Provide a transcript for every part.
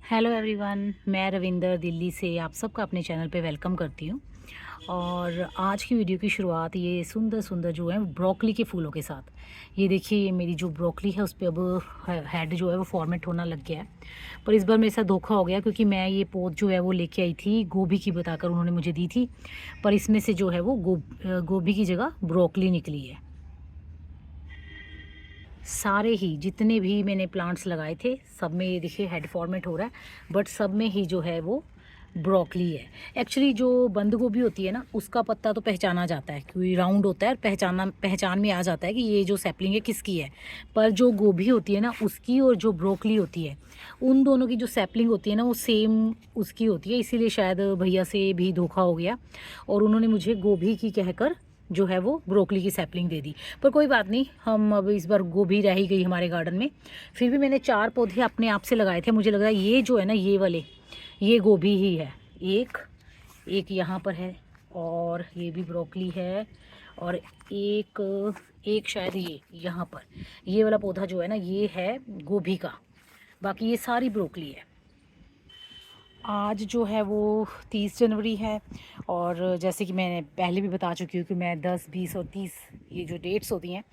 Hello everyone, मैं रविंदर दिल्ली से आप सबका अपने चैनल पे वेलकम करती हूँ। और आज की वीडियो की शुरुआत ये सुंदर सुंदर जो है ब्रोकली के फूलों के साथ। ये देखिए, ये मेरी जो ब्रोकली है उस पर अब हेड जो है वो फॉर्मेट होना लग गया है। पर इस बार मेरे साथ धोखा हो गया, क्योंकि मैं ये पौध जो है वो लेके आई थी गोभी की बताकर, उन्होंने मुझे दी थी। पर इसमें से जो है वो गोभी की जगह ब्रोकली निकली है। सारे ही जितने भी मैंने प्लांट्स लगाए थे सब में ये देखिए हेड फॉर्मेट हो रहा है, बट सब में ही जो है वो ब्रोकली है। एक्चुअली जो बंद गोभी होती है ना, उसका पत्ता तो पहचाना जाता है क्योंकि राउंड होता है और पहचान में आ जाता है कि ये जो सैपलिंग है किसकी है। पर जो गोभी होती है ना उसकी, और जो ब्रोकली होती है, उन दोनों की जो सैपलिंग होती है ना वो सेम उसकी होती है। इसीलिए शायद भैया से भी धोखा हो गया और उन्होंने मुझे गोभी की कहकर जो है वो ब्रोकली की सैपलिंग दे दी। पर कोई बात नहीं, हम अब इस बार गोभी रह ही गई हमारे गार्डन में। फिर भी मैंने 4 पौधे अपने आप से लगाए थे। मुझे लग रहा है ये जो है ना, ये वाले, ये गोभी ही है। एक एक यहाँ पर है, और ये भी ब्रोकली है, और एक शायद ये यहाँ पर, ये वाला पौधा जो है ना ये है गोभी का। बाकी ये सारी ब्रोकली है। आज जो है वो 30 जनवरी है, और जैसे कि मैंने पहले भी बता चुकी हूँ कि मैं 10, 20 और 30 ये जो डेट्स होती हैं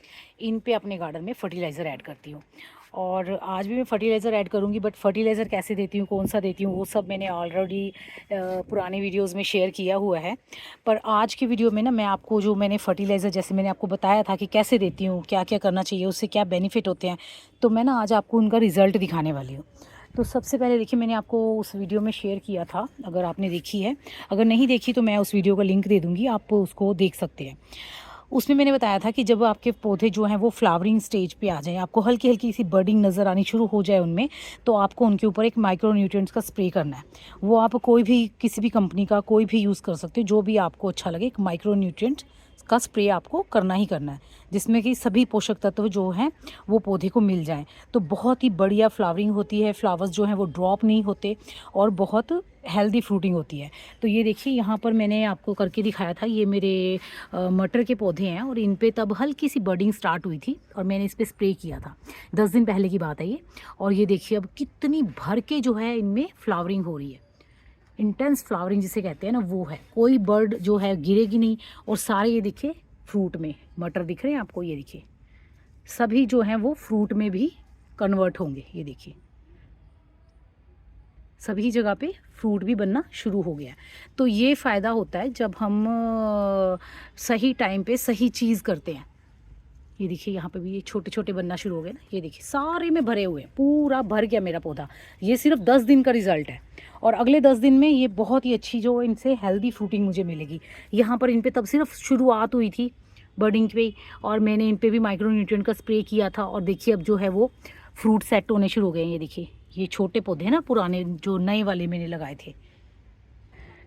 इन पे अपने गार्डन में फ़र्टिलाइज़र ऐड करती हूँ। और आज भी मैं फ़र्टिलाइज़र ऐड करूँगी, बट फ़र्टिलाइज़र कैसे देती हूँ, कौन सा देती हूँ, वो सब मैंने ऑलरेडी पुराने वीडियोज़ में शेयर किया हुआ है। पर आज की वीडियो में ना मैं आपको जो मैंने फ़र्टिलाइज़र, जैसे मैंने आपको बताया था कि कैसे देती हूँ, क्या क्या करना चाहिए, उससे क्या बेनिफिट होते हैं, तो मैं ना आज आपको उनका रिज़ल्ट दिखाने वाली हूँ। तो सबसे पहले देखिए, मैंने आपको उस वीडियो में शेयर किया था, अगर आपने देखी है। अगर नहीं देखी तो मैं उस वीडियो का लिंक दे दूँगी, आप उसको देख सकते हैं। उसमें मैंने बताया था कि जब आपके पौधे जो हैं वो फ्लावरिंग स्टेज पे आ जाएँ, आपको हल्की हल्की सी बर्डिंग नज़र आनी शुरू हो जाए उनमें, तो आपको उनके ऊपर एक माइक्रो न्यूट्रिएंट्स का स्प्रे करना है। वो आप कोई भी, किसी भी कंपनी का कोई भी यूज़ कर सकते हो, जो भी आपको अच्छा लगे। एक माइक्रो न्यूट्रिएंट्स का स्प्रे आपको करना ही करना है, जिसमें कि सभी पोषक तत्व जो हैं वो पौधे को मिल जाएं। तो बहुत ही बढ़िया फ्लावरिंग होती है, फ्लावर्स जो हैं वो ड्रॉप नहीं होते, और बहुत हेल्दी फ्रूटिंग होती है। तो ये देखिए, यहाँ पर मैंने आपको करके दिखाया था, ये मेरे मटर के पौधे हैं, और इन पे तब हल्की सी बर्डिंग स्टार्ट हुई थी और मैंने इस पर स्प्रे किया था। 10 दिन पहले की बात है ये। और ये देखिए अब कितनी भर के जो है इनमें फ्लावरिंग हो रही है। इंटेंस फ्लावरिंग जिसे कहते हैं ना, वो है। कोई बर्ड जो है गिरेगी नहीं। और सारे ये देखिए फ्रूट में मटर दिख रहे हैं आपको, ये देखिए सभी जो हैं वो फ्रूट में भी कन्वर्ट होंगे। ये देखिए सभी जगह पे फ्रूट भी बनना शुरू हो गया। तो ये फ़ायदा होता है जब हम सही टाइम पे सही चीज़ करते हैं। ये देखिए यहाँ पे भी ये छोटे छोटे बनना शुरू हो गए ना, ये देखिए सारे में भरे हुए हैं, पूरा भर गया मेरा पौधा। ये सिर्फ 10 दिन का रिजल्ट है, और अगले 10 दिन में ये बहुत ही अच्छी जो इनसे हेल्दी फ्रूटिंग मुझे मिलेगी। यहाँ पर इन पे तब सिर्फ शुरुआत हुई थी बर्डिंग पे, और मैंने इन पे भी माइक्रो न्यूट्रिएंट का स्प्रे किया था। और देखिए अब जो है वो फ्रूट सेट होने शुरू हो गए हैं। ये देखिए, ये छोटे पौधे हैं ना, पुराने जो नए वाले मैंने लगाए थे।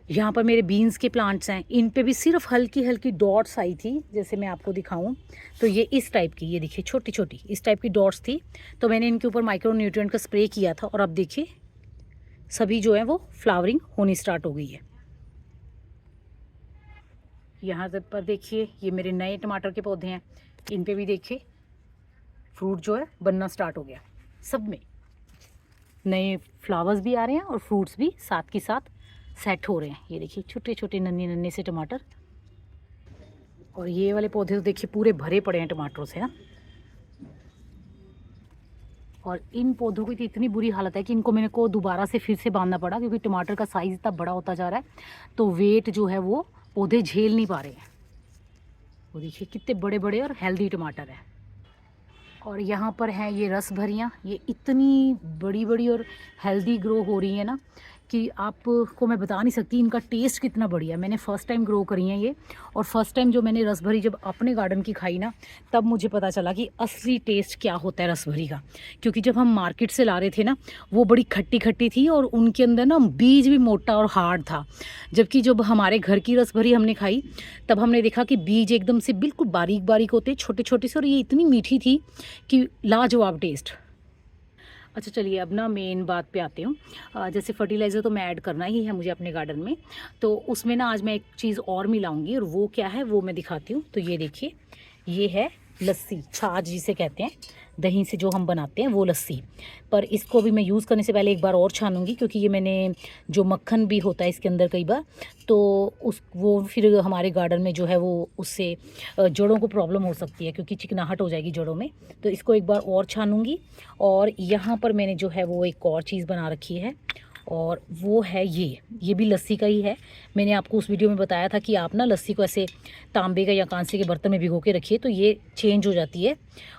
यहाँ पर मेरे बीन्स के प्लांट्स हैं, इन पे भी सिर्फ हल्की हल्की डॉट्स आई थी। जैसे मैं आपको दिखाऊं तो ये इस टाइप की, ये देखिए छोटी छोटी इस टाइप की डॉट्स थी। तो मैंने इनके ऊपर माइक्रो न्यूट्रिएंट का स्प्रे किया था, और अब देखिए सभी जो है वो फ्लावरिंग होनी स्टार्ट हो गई है। यहाँ पर देखिए, ये मेरे नए टमाटर के पौधे हैं, इन पे भी देखिए फ्रूट जो है बनना स्टार्ट हो गया। सब में नए फ्लावर्स भी आ रहे हैं और फ्रूट्स भी साथ के साथ सेट हो रहे हैं। ये देखिए छोटे छोटे नन्हे नन्हे से टमाटर, और ये वाले पौधे तो देखिए पूरे भरे पड़े हैं टमाटरों से ना। और इन पौधों की तो इतनी बुरी हालत है कि इनको मैंने को दोबारा से फिर से बांधना पड़ा, क्योंकि टमाटर का साइज़ इतना बड़ा होता जा रहा है, तो वेट जो है वो पौधे झेल नहीं पा रहे हैं। वो देखिए कितने बड़े बड़े और हेल्दी टमाटर हैं। और यहाँ पर हैं ये रस भरियाँ, ये इतनी बड़ी बड़ी और हेल्दी ग्रो हो रही है ना, कि आपको मैं बता नहीं सकती इनका टेस्ट कितना बढ़िया। मैंने फ़र्स्ट टाइम ग्रो करी हैं ये, और फर्स्ट टाइम जो मैंने रस भरी जब अपने गार्डन की खाई ना, तब मुझे पता चला कि असली टेस्ट क्या होता है रस भरी का। क्योंकि जब हम मार्केट से ला रहे थे ना, वो बड़ी खट्टी खट्टी थी, और उनके अंदर ना बीज भी मोटा और हार्ड था। जबकि जब हमारे घर की रस भरी हमने खाई, तब हमने देखा कि बीज एकदम से बिल्कुल बारीक बारीक होते, छोटे छोटे से, और ये इतनी मीठी थी कि लाजवाब टेस्ट। अच्छा चलिए, अब ना मेन बात पे आते हूँ। जैसे फर्टिलाइज़र तो मैं ऐड करना ही है मुझे अपने गार्डन में, तो उसमें ना आज मैं एक चीज़ और मिलाऊंगी, और वो क्या है वो मैं दिखाती हूँ। तो ये देखिए, ये है लस्सी, छाछ जिसे कहते हैं, दही से जो हम बनाते हैं वो लस्सी। पर इसको भी मैं यूज़ करने से पहले एक बार और छानूंगी, क्योंकि ये मैंने जो मक्खन भी होता है इसके अंदर कई बार, तो उस वो फिर हमारे गार्डन में जो है वो उससे जड़ों को प्रॉब्लम हो सकती है, क्योंकि चिकनाहट हो जाएगी जड़ों में। तो इसको एक बार और छानूंगी। और यहाँ पर मैंने जो है वो एक और चीज़ बना रखी है, और वो है ये भी लस्सी का ही है। मैंने आपको उस वीडियो में बताया था कि आप ना लस्सी को ऐसे तांबे का या कांसे के बर्तन में भिगो के रखिए, तो ये चेंज हो जाती है।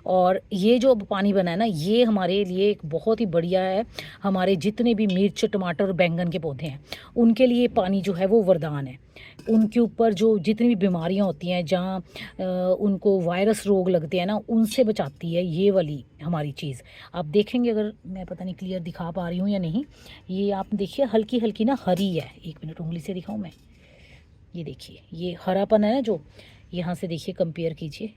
और ये जो पानी बना है ना, ये हमारे लिए एक बहुत ही बढ़िया है। हमारे जितने भी मिर्च, टमाटर और बैंगन के पौधे हैं, उनके लिए पानी जो है वो वरदान है। उनके ऊपर जो जितनी भी बीमारियां होती हैं, जहाँ उनको वायरस रोग लगते हैं ना, उनसे बचाती है ये वाली हमारी चीज़। आप देखेंगे, अगर मैं पता नहीं क्लियर दिखा पा रही हूँ या नहीं, ये आप देखिए हल्की हल्की ना हरी है। एक मिनट उंगली से दिखाऊं मैं, ये देखिए ये हरापन है ना, जो यहाँ से देखिए कंपेयर कीजिए,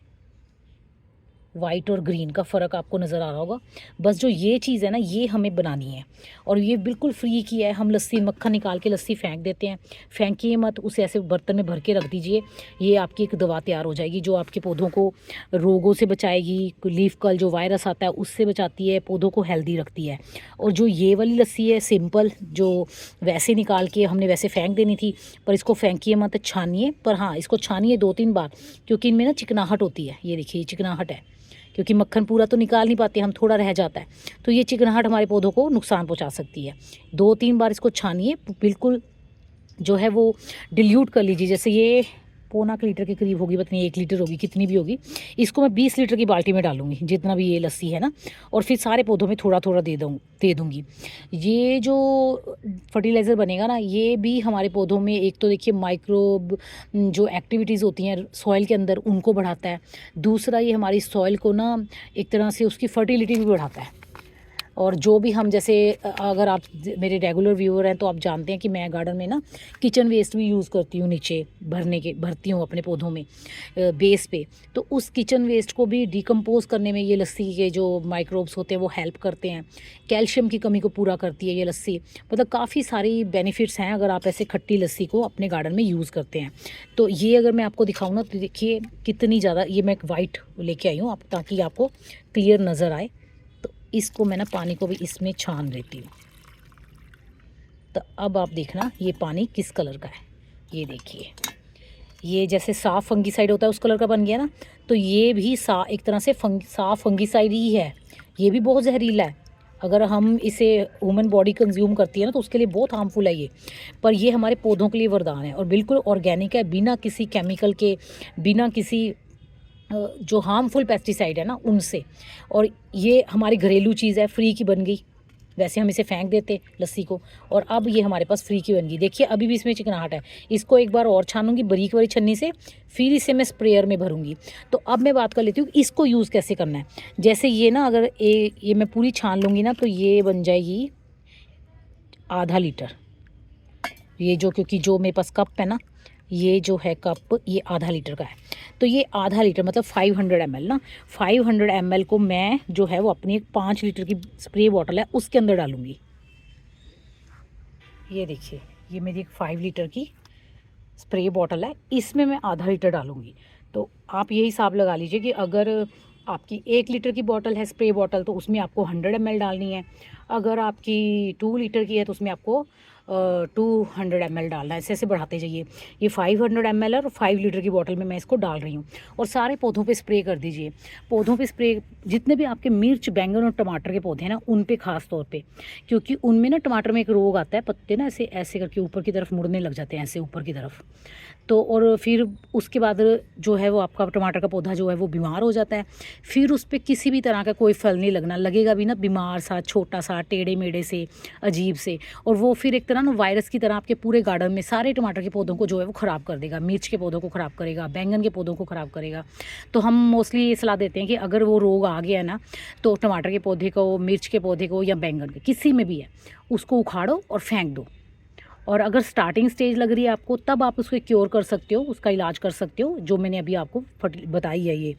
वाइट और ग्रीन का फ़र्क आपको नज़र आ रहा होगा। बस जो ये चीज़ है ना, ये हमें बनानी है, और ये बिल्कुल फ्री की है। हम लस्सी मक्खन निकाल के लस्सी फेंक देते हैं, फेंकिए मत, उसे ऐसे बर्तन में भर के रख दीजिए। ये आपकी एक दवा तैयार हो जाएगी, जो आपके पौधों को रोगों से बचाएगी। लीफ कल जो वायरस आता है उससे बचाती है, पौधों को हेल्दी रखती है। और जो ये वाली लस्सी है सिंपल, जो वैसे निकाल के हमने वैसे फेंक देनी थी, पर इसको फेंकिए मत, छानिए। पर हाँ, इसको छानिए 2-3 बार, क्योंकि इनमें ना चिकनाहट होती है। ये देखिए चिकनाहट है, क्योंकि मक्खन पूरा तो निकाल नहीं पाते हम, थोड़ा रह जाता है, तो ये चिकनाहट हमारे पौधों को नुकसान पहुंचा सकती है। 2-3 बार इसको छानिए, बिल्कुल जो है वो डिल्यूट कर लीजिए। जैसे ये 1.25 लीटर के करीब होगी, पता नहीं 1 लीटर होगी, कितनी भी होगी। इसको मैं 20 लीटर की बाल्टी में डालूंगी, जितना भी ये लस्सी है ना, और फिर सारे पौधों में थोड़ा थोड़ा दे दूँगी। ये जो फर्टिलाइज़र बनेगा ना, ये भी हमारे पौधों में एक तो देखिए माइक्रोब जो एक्टिविटीज़ होती हैं सॉइल के अंदर, उनको बढ़ाता है। दूसरा, ये हमारी सॉइल को ना एक तरह से उसकी फर्टिलिटी भी बढ़ाता है। और जो भी हम जैसे अगर आप मेरे रेगुलर व्यूअर हैं तो आप जानते हैं कि मैं गार्डन में ना किचन वेस्ट भी यूज़ करती हूँ, नीचे भरती हूँ अपने पौधों में बेस पे। तो उस किचन वेस्ट को भी डिकम्पोज करने में ये लस्सी के जो माइक्रोब्स होते हैं वो हेल्प करते हैं। कैल्शियम की कमी को पूरा करती है ये लस्सी। मतलब काफ़ी सारी बेनिफिट्स हैं अगर आप ऐसे खट्टी लस्सी को अपने गार्डन में यूज़ करते हैं। तो ये अगर मैं आपको दिखाऊँ ना, तो देखिए कितनी ज़्यादा, ये मैं एक वाइट लेके आई हूँ आप, ताकि आपको क्लियर नज़र आए। इसको मैं ना पानी को भी इसमें छान लेती हूँ। तो अब आप देखना ये पानी किस कलर का है। ये देखिए, ये जैसे साफ़ फंगीसाइड होता है उस कलर का बन गया ना, तो ये भी एक तरह से साफ़ फंगीसाइड ही है। ये भी बहुत जहरीला है, अगर हम इसे ह्यूमन बॉडी कंज्यूम करती है ना, तो उसके लिए बहुत हार्मफुल है ये। पर ये हमारे पौधों के लिए वरदान है, और बिल्कुल ऑर्गेनिक है, बिना किसी केमिकल के, बिना किसी जो हार्मफुल पेस्टिसाइड है ना उनसे। और ये हमारी घरेलू चीज़ है, फ्री की बन गई। वैसे हम इसे फेंक देते लस्सी को, और अब ये हमारे पास फ्री की बन गई। देखिए अभी भी इसमें चिकनाहट है, इसको एक बार और छानूंगी बारीक वाली छन्नी से, फिर इसे मैं स्प्रेयर में भरूंगी। तो अब मैं बात कर लेती हूँ इसको यूज़ कैसे करना है। जैसे ये ना, अगर ये मैं पूरी छान लूँगी ना, तो ये बन जाएगी आधा लीटर। ये जो, क्योंकि जो मेरे पास कप है ना, ये जो है कप, ये आधा लीटर का है। तो ये आधा लीटर मतलब 500 ml ना, 500 ml को मैं जो है वो अपनी एक 5 लीटर की स्प्रे बॉटल है उसके अंदर डालूंगी। ये देखिए, ये मेरी एक 5 लीटर की स्प्रे बॉटल है, इसमें मैं आधा लीटर डालूंगी। तो आप ये हिसाब लगा लीजिए कि अगर आपकी 1 लीटर की बॉटल है स्प्रे बॉटल, तो उसमें आपको 100 ml डालनी है। अगर आपकी 2 लीटर की है तो उसमें आपको 200 ml डालना है। ऐसे ऐसे बढ़ाते जाइए। ये 500 ml और 5 लीटर की बॉटल में मैं इसको डाल रही हूँ, और सारे पौधों पे स्प्रे कर दीजिए। पौधों पे स्प्रे, जितने भी आपके मिर्च, बैंगन और टमाटर के पौधे हैं ना, उन पे खास तौर पे, क्योंकि उनमें ना टमाटर में एक रोग आता है, पत्ते ना ऐसे ऐसे करके ऊपर की तरफ मुड़ने लग जाते हैं, ऐसे ऊपर की तरफ। तो और फिर उसके बाद जो है वो आपका टमाटर का पौधा जो है वो बीमार हो जाता है। फिर उस पर किसी भी तरह का कोई फल नहीं लगना, लगेगा भी ना बीमार सा, छोटा सा, टेढ़े मेढ़े से, अजीब से। और वो फिर एक तरह ना वायरस की तरह आपके पूरे गार्डन में सारे टमाटर के पौधों को जो है वो ख़राब कर देगा, मिर्च के पौधों को ख़राब करेगा, बैंगन के पौधों को ख़राब करेगा। तो हम मोस्टली ये सलाह देते हैं कि अगर वो रोग आ गया है ना, तो टमाटर के पौधे को, मिर्च के पौधे को, या बैंगन के, किसी में भी है, उसको उखाड़ो और फेंक दो। और अगर स्टार्टिंग स्टेज लग रही है आपको, तब आप उसको क्योर कर सकते हो, उसका इलाज कर सकते हो, जो मैंने अभी आपको बताई है। ये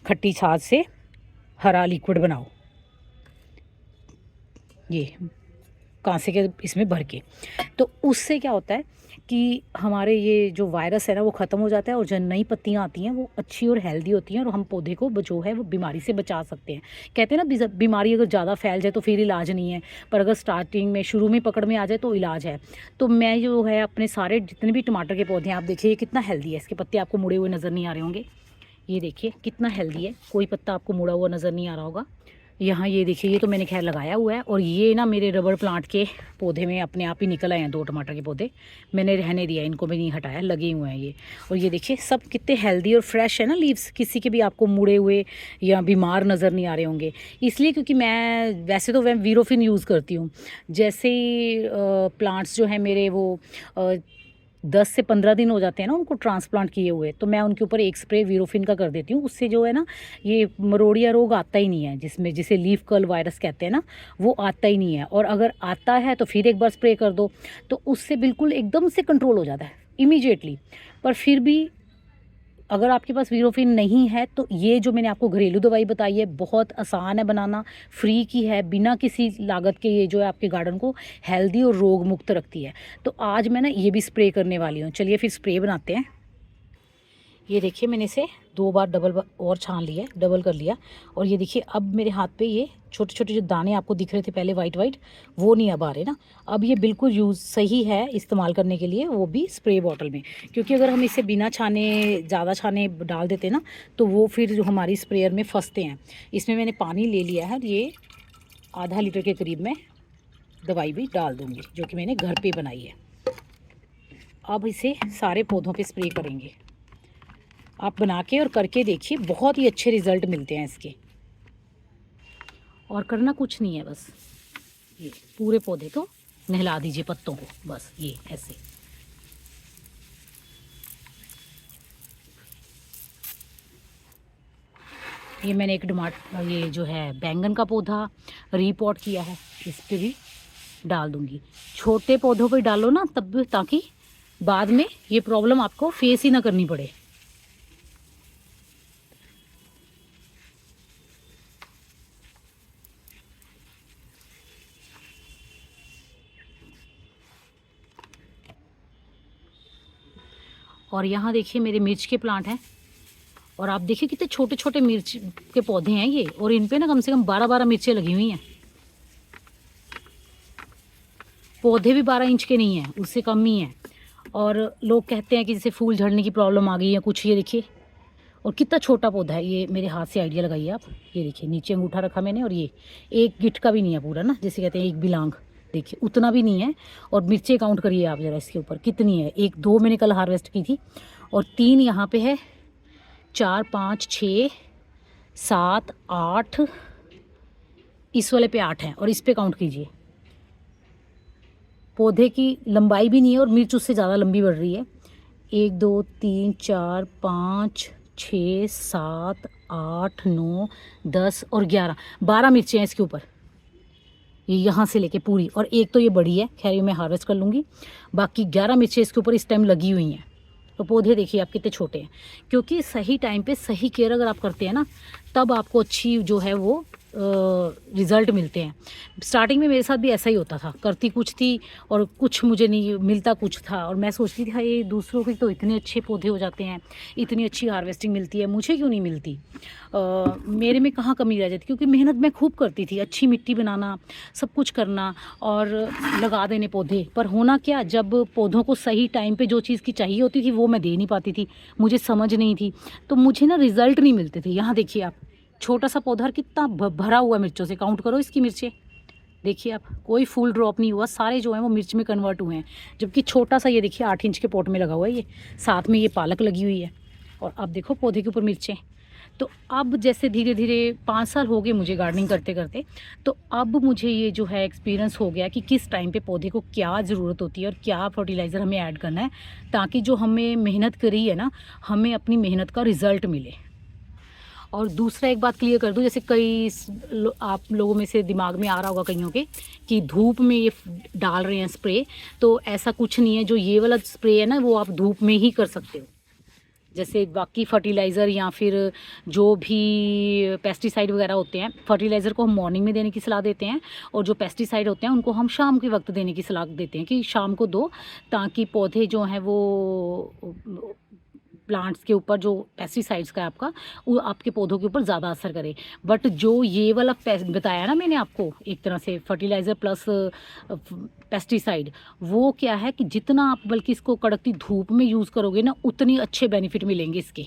खट्टी छाछ से हरा लिक्विड बनाओ। ये कांसे के इसमें भर के। तो उससे क्या होता है कि हमारे ये जो वायरस है ना वो ख़त्म हो जाता है और जो नई पत्तियाँ आती हैं वो अच्छी और हेल्दी होती हैं और हम पौधे को जो है वो बीमारी से बचा सकते हैं। कहते हैं ना बीमारी अगर ज़्यादा फैल जाए तो फिर इलाज नहीं है, पर अगर स्टार्टिंग में शुरू में पकड़ में आ जाए तो इलाज है। तो मैं जो है अपने सारे जितने भी टमाटर के पौधे हैं, आप देखिए ये कितना हेल्दी है, इसके पत्ते आपको मुड़े हुए नज़र नहीं आ रहे होंगे। ये देखिए कितना हेल्दी है, कोई पत्ता आपको मुड़ा हुआ नज़र नहीं आ रहा होगा। यहाँ ये देखिए, ये तो मैंने खैर लगाया हुआ है और ये ना मेरे रबर प्लांट के पौधे में अपने आप ही निकल आए हैं 2 टमाटर के पौधे। मैंने रहने दिया, इनको भी नहीं हटाया, लगे हुए हैं ये। और ये देखिए सब कितने हेल्दी और फ्रेश है ना लीव्स, किसी के भी आपको मुड़े हुए या बीमार नज़र नहीं आ रहे होंगे। इसलिए क्योंकि मैं वैसे तो मैं वीरोफिन यूज़ करती हूँ। जैसे ही प्लांट्स जो है मेरे वो 10 से 15 दिन हो जाते हैं ना उनको ट्रांसप्लांट किए हुए, तो मैं उनके ऊपर एक स्प्रे वीरोफिन का कर देती हूँ। उससे जो है ना ये मरोड़िया रोग आता ही नहीं है, जिसमें जिसे लीफ कर्ल वायरस कहते हैं ना, वो आता ही नहीं है। और अगर आता है तो फिर एक बार स्प्रे कर दो तो उससे बिल्कुल एकदम से कंट्रोल हो जाता है इमीडिएटली। पर फिर भी अगर आपके पास वीरोफिन नहीं है तो ये जो मैंने आपको घरेलू दवाई बताई है बहुत आसान है बनाना, फ्री की है, बिना किसी लागत के। ये जो है आपके गार्डन को हेल्दी और रोग मुक्त रखती है। तो आज मैं ना ये भी स्प्रे करने वाली हूँ। चलिए फिर स्प्रे बनाते हैं। ये देखिए मैंने इसे 2 बार डबल और छान लिया, डबल कर लिया। और ये देखिए अब मेरे हाथ पे ये छोटे छोटे जो दाने आपको दिख रहे थे पहले वाइट वाइट, वो नहीं अब आ रहे ना। अब ये बिल्कुल यूज़ सही है इस्तेमाल करने के लिए, वो भी स्प्रे बॉटल में। क्योंकि अगर हम इसे बिना छाने ज़्यादा छाने डाल देते ना तो वो फिर जो हमारी स्प्रेयर में फंसते हैं। इसमें मैंने पानी ले लिया है, ये आधा लीटर के करीब में दवाई भी डाल दूँगी जो कि मैंने घर पर बनाई है। अब इसे सारे पौधों पर स्प्रे करेंगे। आप बना के और करके देखिए, बहुत ही अच्छे रिज़ल्ट मिलते हैं इसके। और करना कुछ नहीं है, बस ये पूरे पौधे को नहला दीजिए पत्तों को, बस ये ऐसे। ये मैंने एक ये जो है बैंगन का पौधा रीपॉट किया है, इस पर भी डाल दूंगी। छोटे पौधों पर डालो ना तब, ताकि बाद में ये प्रॉब्लम आपको फेस ही ना करनी पड़े। और यहाँ देखिए मेरे मिर्च के प्लांट हैं और आप देखिए कितने छोटे छोटे मिर्च के पौधे हैं ये, और इन पे ना कम से कम 12-12 मिर्चें लगी हुई हैं। पौधे भी 12 इंच के नहीं हैं, उससे कम ही हैं। और लोग कहते हैं कि जैसे फूल झड़ने की प्रॉब्लम आ गई है कुछ। ये देखिए, और कितना छोटा पौधा है ये, मेरे हाथ से आइडिया लगाइए आप। ये देखिए नीचे अंगूठा रखा मैंने, और ये एक गिट का भी नहीं है पूरा ना, जैसे कहते हैं एक बिलांग, देखिए उतना भी नहीं है। और मिर्चें काउंट करिए आप ज़रा इसके ऊपर कितनी है। 1-2 मैंने कल हार्वेस्ट की थी, और 3 यहाँ पे है, 4 5 6 7 8, इस वाले पे 8 हैं, और इस पे काउंट कीजिए। पौधे की लंबाई भी नहीं है और मिर्च उससे ज़्यादा लंबी बढ़ रही है। 1 2 3 4 5 6 7 8 9 10 और 11, 12 मिर्चें हैं इसके ऊपर, ये यहाँ से लेके पूरी। और एक तो ये बड़ी है, खैर ये मैं हार्वेस्ट कर लूँगी। बाकी 11 मिर्चें इसके ऊपर इस टाइम लगी हुई हैं। तो पौधे देखिए आप कितने छोटे हैं, क्योंकि सही टाइम पे सही केयर अगर आप करते हैं ना, तब आपको अच्छी जो है वो रिज़ल्ट मिलते हैं। स्टार्टिंग में मेरे साथ भी ऐसा ही होता था, करती कुछ थी और कुछ मुझे नहीं मिलता कुछ था, और मैं सोचती थी ये दूसरों के तो इतने अच्छे पौधे हो जाते हैं, इतनी अच्छी हार्वेस्टिंग मिलती है, मुझे क्यों नहीं मिलती, मेरे में कहाँ कमी रह जाती। क्योंकि मेहनत मैं खूब करती थी, अच्छी मिट्टी बनाना, सब कुछ करना और लगा देने पौधे। पर होना क्या, जब पौधों को सही टाइम पे जो चीज़ की चाहिए होती थी वो मैं दे नहीं पाती थी, मुझे समझ नहीं थी, तो मुझे ना रिज़ल्ट नहीं मिलते थे। यहाँ देखिए आप, छोटा सा पौधा कितना भरा हुआ मिर्चों से, काउंट करो इसकी मिर्चें, देखिए आप, कोई फूल ड्रॉप नहीं हुआ, सारे जो हैं वो मिर्च में कन्वर्ट हुए हैं। जबकि छोटा सा ये देखिए 8 इंच के पॉट में लगा हुआ है ये, साथ में ये पालक लगी हुई है, और अब देखो पौधे के ऊपर मिर्चें। तो अब जैसे धीरे धीरे 5 साल हो गए मुझे गार्डनिंग करते करते, तो अब मुझे ये जो है एक्सपीरियंस हो गया कि किस टाइम पे पौधे को क्या ज़रूरत होती है और क्या फर्टिलाइज़र हमें ऐड करना है, ताकि जो हमें मेहनत करी है ना, हमें अपनी मेहनत का रिज़ल्ट मिले। और दूसरा एक बात क्लियर कर दूं, जैसे कई आप लोगों में से दिमाग में आ रहा होगा कईयों के कि धूप में ये डाल रहे हैं स्प्रे, तो ऐसा कुछ नहीं है। जो ये वाला स्प्रे है ना, वो आप धूप में ही कर सकते हो। जैसे बाकी फर्टिलाइज़र या फिर जो भी पेस्टिसाइड वगैरह होते हैं, फर्टिलाइज़र को हम मॉर्निंग में देने की सलाह देते हैं और जो पेस्टिसाइड होते हैं उनको हम शाम के वक्त देने की सलाह देते हैं कि शाम को दो, ताकि पौधे जो हैं वो प्लांट्स के ऊपर जो पेस्टिसाइड्स का है आपका, वो आपके पौधों के ऊपर ज़्यादा असर करे। बट जो ये वाला बताया ना मैंने आपको, एक तरह से फर्टिलाइज़र प्लस पेस्टिसाइड, वो क्या है कि जितना आप बल्कि इसको कड़कती धूप में यूज़ करोगे ना, उतनी अच्छे बेनिफिट मिलेंगे इसके।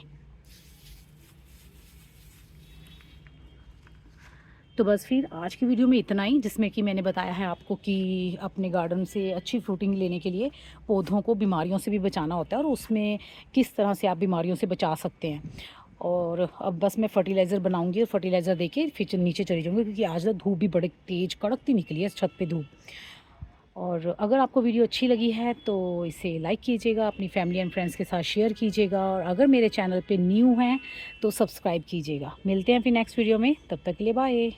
तो बस फिर आज की वीडियो में इतना ही, जिसमें कि मैंने बताया है आपको कि अपने गार्डन से अच्छी फ्रूटिंग लेने के लिए पौधों को बीमारियों से भी बचाना होता है और उसमें किस तरह से आप बीमारियों से बचा सकते हैं। और अब बस मैं फर्टिलाइज़र बनाऊंगी और फर्टिलाइज़र देके फिर नीचे चली जाऊँगी, क्योंकि आज ना धूप भी बड़े तेज़ कड़कती निकली है छत पे धूप। और अगर आपको वीडियो अच्छी लगी है तो इसे लाइक कीजिएगा, अपनी फैमिली एंड फ्रेंड्स के साथ शेयर कीजिएगा, और अगर मेरे चैनल पे न्यू हैं तो सब्सक्राइब कीजिएगा। मिलते हैं फिर नेक्स्ट वीडियो में, तब तक के लिए बाय।